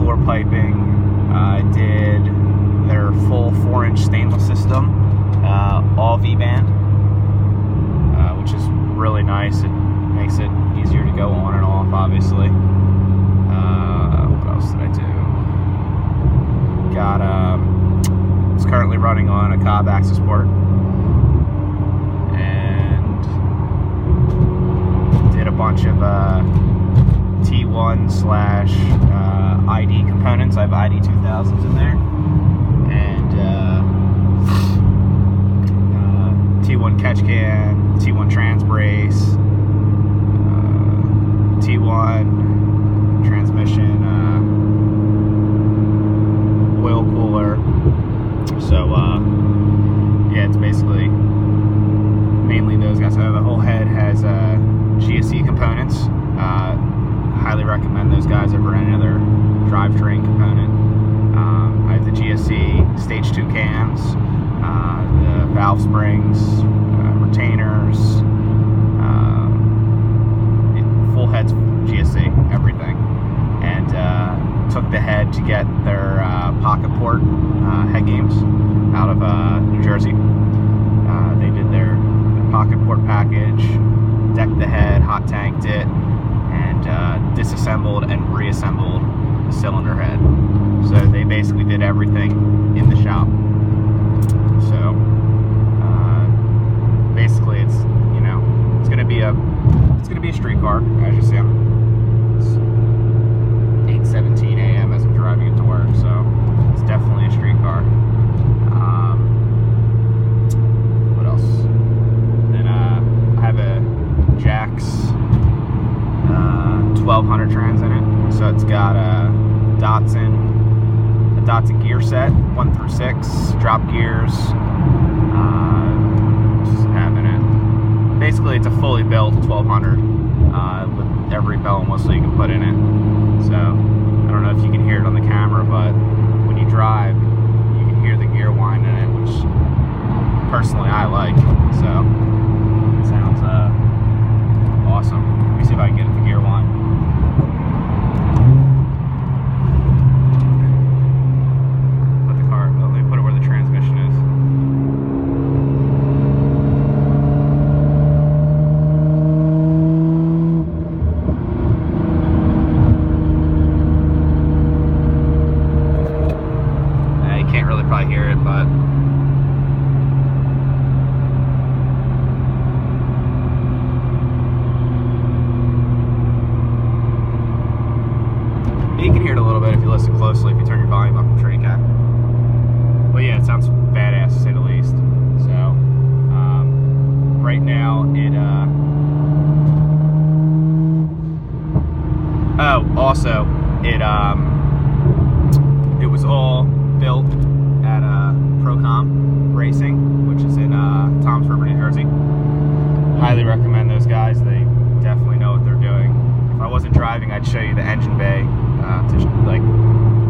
intercooler piping. I did their full 4-inch stainless system, all V-band, which is really nice. It makes it easier to go on and off, obviously. What else did I do? It's currently running on a Cobb axis port, and did a bunch of T1/ID components. I have ID 2000s in there, and T1 catch can, T1 trans brace, T1 transmission oil cooler. So yeah, it's basically mainly those guys. So the whole head has GSE components. Highly recommend those guys over any other drivetrain component. I have the GSE stage 2 cams, the valve springs, retainers, full heads GSE, everything. And took the head to get their pocket port head games out of New Jersey. They did their pocket port package, decked the head, hot tanked it, and disassembled and reassembled the cylinder head. So they basically did everything in the shop. So basically, it's it's gonna be a street car, as you see. It's 8:17 a.m. as I'm driving it to work, so it's definitely a street car. What else? Then I have a Jax 1200 trans in it, so it's got a Datsun gear set, 1 through 6, drop gears. Just having it. Basically, it's a fully built 1200 with every bell and whistle you can put in it. So I don't know if you can hear it on the camera, but when you drive, you can hear the gear whine in it, which personally I like. So it sounds awesome. Let me see if I can get it to gear whine. Let me put it where the transmission is. You can't really probably hear it, but you can hear it a little bit if you listen closely, if you turn your volume up in the train cat. Well, yeah, it sounds badass to say the least. So, right now also, it was all built at Procom Racing, which is in Toms River, New Jersey. Highly recommend those guys. They definitely know what they're doing. If I wasn't driving, I'd show you the engine bay.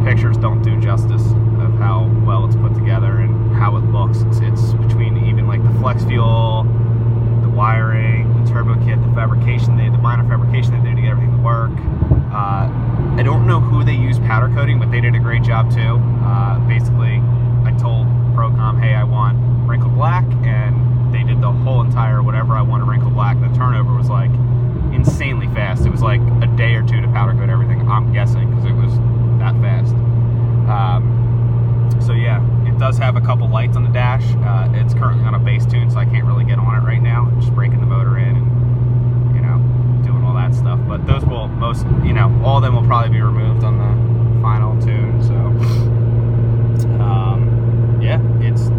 Pictures don't do justice of how well it's put together and how it looks. It's between even like the flex fuel, the wiring, the turbo kit, the fabrication, the minor fabrication they did to get everything to work. I don't know who they use powder coating, but they did a great job too. Basically, I told Procom, hey, I want wrinkled black, and they did the whole entire whatever I wanted wrinkled black. The turnover was like insanely fast. It was like a day or two to powder coat everything, I'm guessing, because it was that fast. So yeah, it does have a couple lights on the dash. It's currently on a base tune, so I can't really get on it right now. I'm just breaking the motor in and doing all that stuff. But those will all of them will probably be removed on the final tune. So yeah, it's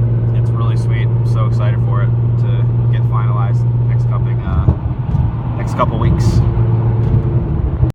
really sweet. I'm so excited for it to get finalized next couple weeks.